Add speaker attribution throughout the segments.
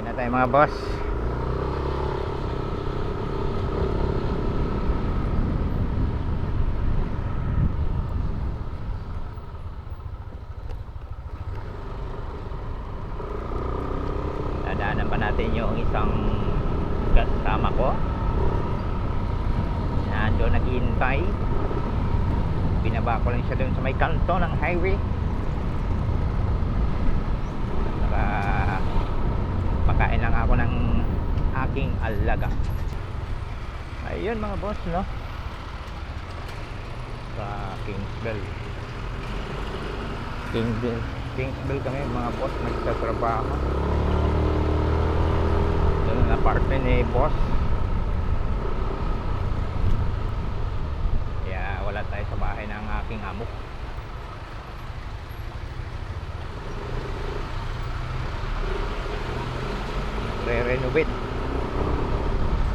Speaker 1: Ayan na tayo mga boss. Dadaanan pa natin yung isang kasama ko na doon naghihintay. Binaba ko lang siya doon sa may kanto ng highway para pakain lang ako ng aking alaga. Ayun mga boss, no, sa Kingsville kami mga boss, nagtatrabaho doon ang apartment ni boss. Kaya wala tayo sa bahay ng aking amo. Re-renovate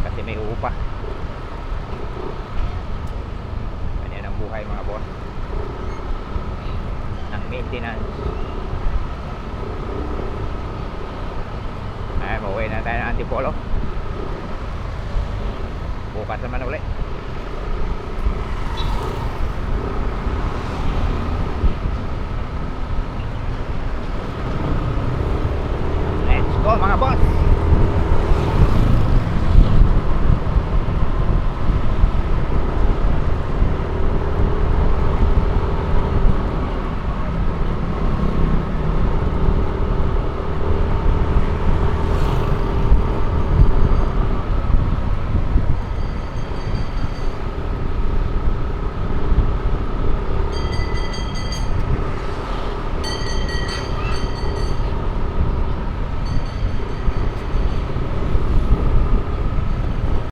Speaker 1: kasi may upa. Ganyan ang buhay mga boss ng maintenance. Ay, mauwi na tayo ng Antipolo. Bukas naman ulit. Let's go mga boss.